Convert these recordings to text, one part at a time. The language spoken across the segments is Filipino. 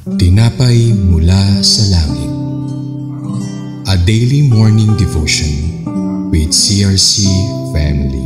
Tinapay mula sa langit. A daily morning devotion with CRC family.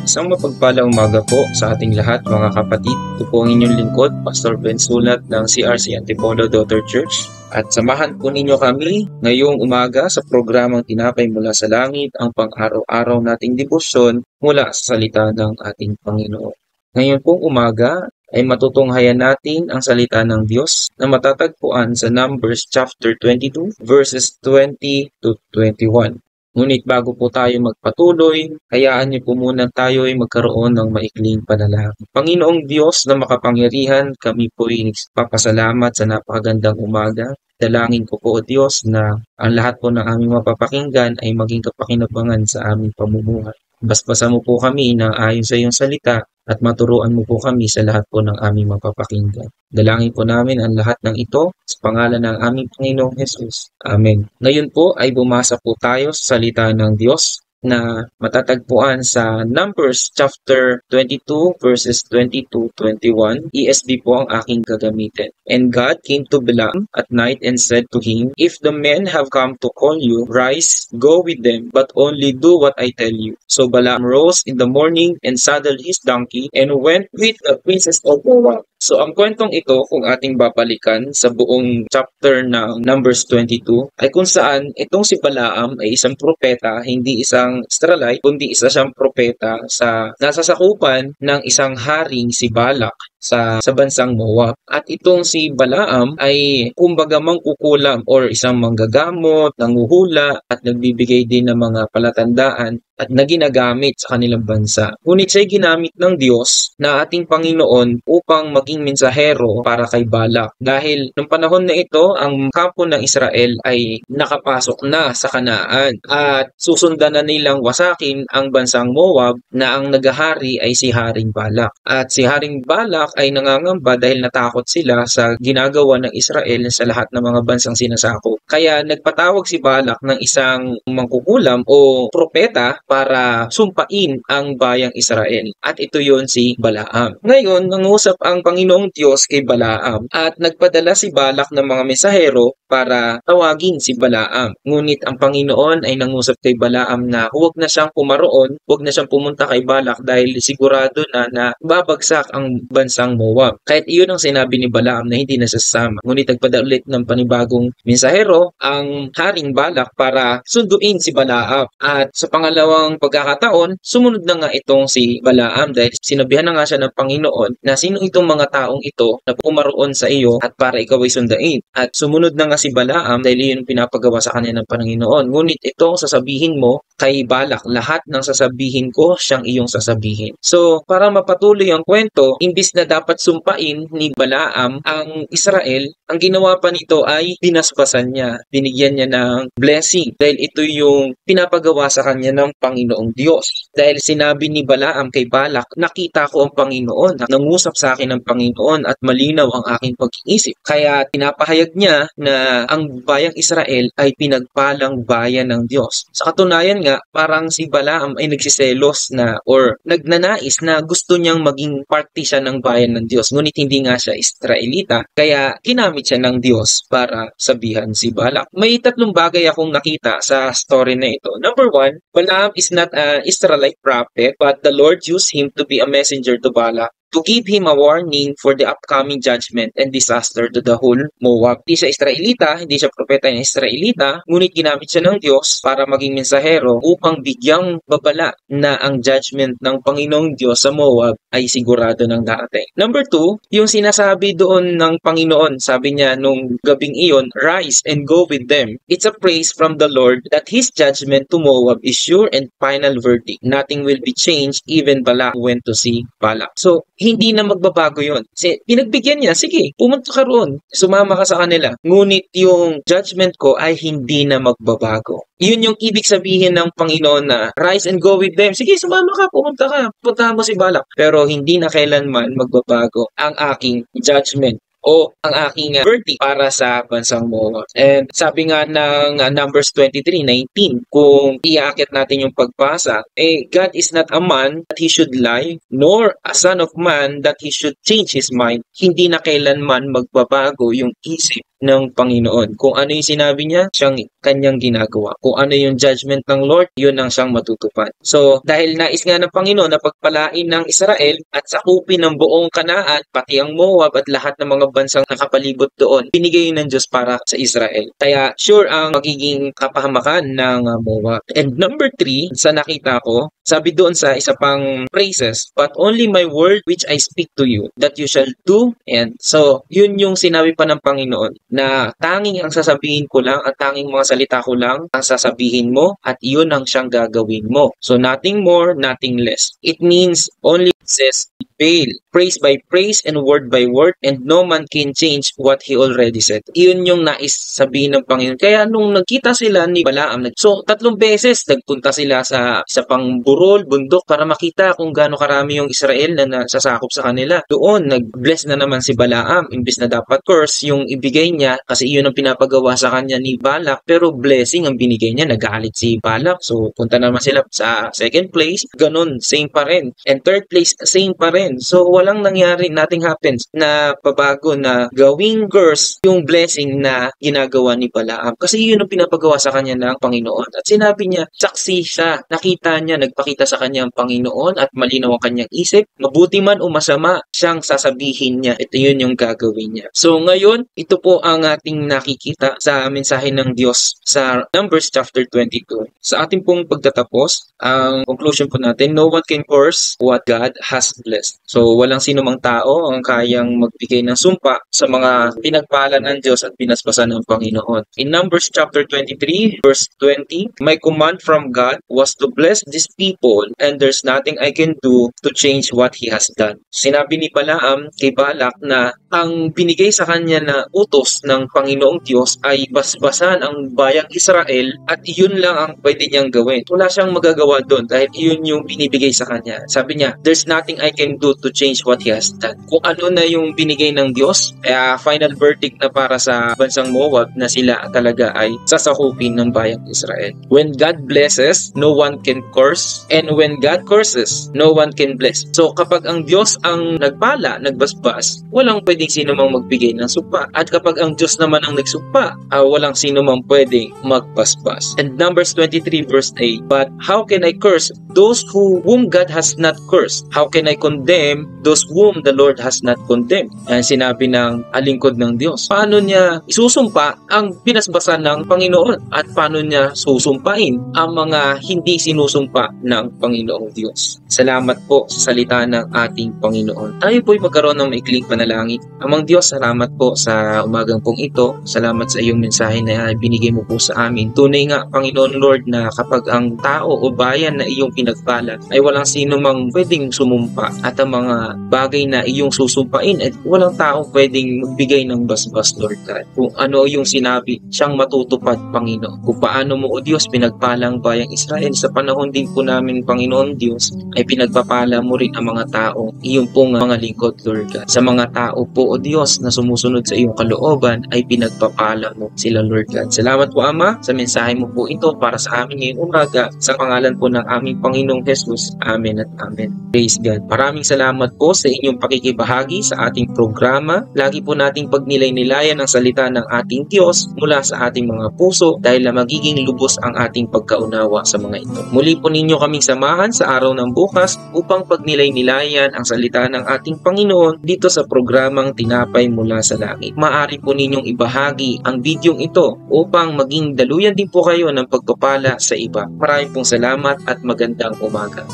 Isang mapagpalang umaga po sa ating lahat mga kapatid. Ito po ang inyong lingkod, Pastor Ben Sulat ng CRC Antipolo Daughter Church. At samahan po ninyo kami ngayong umaga sa programang Tinapay mula sa Langit, ang pang-araw-araw nating debosyon mula sa salita ng ating Panginoon. Ngayon pong umaga ay matutunghayan natin ang salita ng Diyos na matatagpuan sa Numbers chapter 22 verses 20 to 21. Ngunit bago po tayo magpatuloy, hayaan niyo po muna tayo ay magkaroon ng maikling panalangin. Panginoong Diyos na makapangyarihan, kami po ay nagpapasalamat sa napakagandang umaga. Dalangin ko po o Diyos na ang lahat po ng aming mapapakinggan ay maging kapakinabangan sa aming pamumuhay. Basbasan mo po kami na ayon sa iyong salita at maturuan mo po kami sa lahat po ng aming mapapakinggan. Dalangin po namin ang lahat ng ito sa pangalan ng aming Panginoong Jesus. Amen. Ngayon po ay bumasa po tayo sa salita ng Diyos na matatagpuan sa Numbers chapter 22 verses 20 to 21. ESV po ang aking gagamitin. And God came to Balaam at night and said to him, If the men have come to call you, rise, go with them, but only do what I tell you. So Balaam rose in the morning and saddled his donkey and went with the princes of Moab. So ang kwentong ito, kung ating babalikan sa buong chapter ng Numbers 22, ay kung saan itong si Balaam ay isang propeta, hindi isang Israelite, kundi isa siyang propeta sa nasasakupan ng isang haring si Balak sa bansang Moab. At itong si Balaam ay kumbaga mangkukulam or isang manggagamot, nanguhula at nagbibigay din ng mga palatandaan at na ginagamit sa kanilang bansa. Ngunit siya'y ginamit ng Diyos na ating Panginoon upang maging mensahero para kay Balak. Dahil nung panahon na ito, ang kampo ng Israel ay nakapasok na sa Kanaan at susundan na nilang wasakin ang bansang Moab na ang nagahari ay si Haring Balak. At si Haring Balak ay nangangamba dahil natakot sila sa ginagawa ng Israel sa lahat ng mga bansang sinasakop. Kaya nagpatawag si Balak ng isang mangkukulam o propeta para sumpain ang bayang Israel. At ito yon si Balaam. Ngayon, nangusap ang Panginoong Diyos kay Balaam at nagpadala si Balak ng mga mensahero para tawagin si Balaam. Ngunit ang Panginoon ay nangusap kay Balaam na huwag na siyang pumaroon, huwag na siyang pumunta kay Balak dahil sigurado na babagsak ang bansang Moab. Kahit iyon ang sinabi ni Balaam na hindi na sasama. Ngunit nagpadala ulit ng panibagong mensahero ang Haring Balak para sunduin si Balaam. At sa pangalawang pagkakataon, sumunod na nga itong si Balaam dahil sinabihan na nga siya ng Panginoon na sino itong mga taong ito na pumaroon sa iyo at para ikaw ay sundain. At sumunod na nga si Balaam dahil yun pinapagawa sa kanya ng Panginoon. Ngunit ito sasabihin mo kay Balak, lahat ng sasabihin ko siyang iyong sasabihin. So, para mapatuloy ang kwento, imbis na dapat sumpain ni Balaam ang Israel, ang ginawa pa nito ay binasbasan niya. Binigyan niya ng blessing dahil ito yung pinapagawa sa kanya ng Panginoong Diyos. Dahil sinabi ni Balaam kay Balak, nakita ko ang Panginoon, nangusap sa akin ang Panginoon at malinaw ang aking pag-iisip. Kaya pinapahayag niya na ang bayang Israel ay pinagpalang bayan ng Diyos. Sa katunayan nga, parang si Balaam ay nagsiselos na or nagnanais na gusto niyang maging parte siya ng bayan ng Diyos. Ngunit hindi nga siya Israelita, kaya ginamit siya ng Diyos para sabihan si Balak. May tatlong bagay akong nakita sa story na ito. Number one, Balaam is not an Israelite prophet, but the Lord used him to be a messenger to Balak to give him a warning for the upcoming judgment and disaster to the whole Moab. Hindi siya Israelita, hindi siya propeta ng Israelita, ngunit ginamit siya ng Diyos para maging mensahero upang bigyang babala na ang judgment ng Panginoong Diyos sa Moab ay sigurado ng darating. Number two, yung sinasabi doon ng Panginoon, sabi niya nung gabing iyon, rise and go with them. It's a praise from the Lord that His judgment to Moab is sure and final verdict. Nothing will be changed, even Balak went to see Balak. So, hindi na magbabago yon. Pinagbigyan niya, sige, pumunta ka roon, sumama ka sa kanila. Ngunit yung judgment ko ay hindi na magbabago. Yun yung ibig sabihin ng Panginoon na rise and go with them. Sige, sumama ka, puntahan mo si Balak. Pero hindi na kailanman magbabago ang aking judgment o ang aking verdict para sa bansang Moab. And sabi nga ng Numbers 23:19, kung iaakit natin yung pagbasa, God is not a man that he should lie, nor a son of man that he should change his mind. Hindi na kailanman magbabago yung isip ng Panginoon. Kung ano yung sinabi niya, siyang kanyang ginagawa. Kung ano yung judgment ng Lord, yun ang siyang matutupad. So, dahil nais nga ng Panginoon na pagpalain ng Israel at sakupin ng buong Kanaan, pati ang Moab at lahat ng mga bansang nakapalibot doon, binigay ng Diyos para sa Israel. Kaya sure ang magiging kapahamakan ng Moab. And number 3, sa nakita ko, sabi doon sa isa pang phrases, but only my word which I speak to you, that you shall do. And so, yun yung sinabi pa ng Panginoon, na tanging ang sasabihin ko lang at tanging mga salita ko lang ang sasabihin mo at yun ang siyang gagawin mo. So, nothing more, nothing less. It means only says fail. Praise by praise and word by word, and no man can change what he already said. Iyon yung nais sabihin ng Panginoon. Kaya nung nagkita sila ni Balaam, so 3 beses nagpunta sila sa isa pang burol, bundok para makita kung gaano karami yung Israel na nasasakop sa kanila. Doon, nag-bless na naman si Balaam. Imbis na dapat curse yung ibigay niya kasi iyon ang pinapagawa sa kanya ni Balak, pero blessing ang binigay niya. Nagalit si Balak. So punta naman sila sa second place. Ganon, same pa rin. And third place, same pa rin. So walang nangyari, nothing happens na pabago na gawing curse yung blessing na ginagawa ni Balaam. Kasi yun ang pinapagawa sa kanya ng Panginoon. At sinabi niya, saksi siya, nakita niya, nagpakita sa kanya ang Panginoon at malinaw ang kanyang isip. Mabuti man o masama, siyang sasabihin niya. Ito yun yung gagawin niya. So ngayon, ito po ang ating nakikita sa mensahe ng Diyos sa Numbers chapter 22. Sa ating pong pagtatapos, ang conclusion po natin, no one can curse what God has blessed. So walang sino mang tao ang kayang magbigay ng sumpa sa mga pinagpala ng Diyos at pinaspasan ng Panginoon. In Numbers chapter 23 verse 20, my command from God was to bless these people and there's nothing I can do to change what He has done. Sinabi ni Balaam kay Balak na ang binigay sa kanya na utos ng Panginoong Diyos ay basbasan ang bayang Israel at yun lang ang pwede niyang gawin. Wala siyang magagawa doon dahil yun yung binibigay sa kanya. Sabi niya, there's nothing I can do to change what He has done. Kung ano na yung binigay ng Diyos, final verdict na para sa bansang Moab na sila talaga ay sasakupin ng bayang Israel. When God blesses, no one can curse. And when God curses, no one can bless. So kapag ang Diyos ang nagpala, nagbasbas, walang pwedeng sino mang magbigay ng sumpa. At kapag ang Diyos naman ang nagsumpa, walang sino mang pwedeng magbasbas. And Numbers 23 verse 8, but how can I curse those whom God has not cursed? How can I condemn those whom the Lord has not condemned? Ayan sinabi ng alingkod ng Diyos. Paano niya isusumpa ang pinasbasan ng Panginoon? At paano niya susumpain ang mga hindi sinusumpa ng Panginoong Diyos? Salamat po sa salita ng ating Panginoon. Tayo po'y magkaroon ng maikling panalangin. Amang Diyos, salamat po sa umagang pong ito. Salamat sa iyong mensahe na binigay mo po sa amin. Tunay nga, Panginoon Lord, na kapag ang tao o bayan na iyong pinagpala ay walang sino mang pwedeng sumumpa at ang mga bagay na iyong susumpain at walang tao pwedeng magbigay ng basbas, Lord God. Kung ano yung sinabi, siyang matutupad, Panginoon. Kung paano mo, O Diyos, pinagpala ang bayang Israel sa panahon din po namin, Panginoon Diyos, ay pinagpapala mo rin ang mga tao, iyong pong mga lingkod, Lord God. Sa mga tao po, O Diyos, na sumusunod sa iyong kalooban, ay pinagpapala mo sila, Lord God. Salamat po, Ama, sa mensahe mo po ito para sa amin ngayong umaga, sa pangalan po ng aming Panginoong Jesus. Amen at Amen. Praise God. Maraming salamat po sa inyong pakikibahagi sa ating programa. Lagi po nating pagnilay-nilayan ang salita ng ating Diyos mula sa ating mga puso dahil na magiging lubos ang ating pagkaunawa sa mga ito. Muli po ninyo kaming samahan sa araw ng bukas upang pagnilay-nilayan ang salita ng ating Panginoon dito sa programang Tinapay Mula sa Langit. Maaari po ninyong ibahagi ang videong ito upang maging daluyan din po kayo ng pagpapala sa iba. Maraming pong salamat at magandang umaga.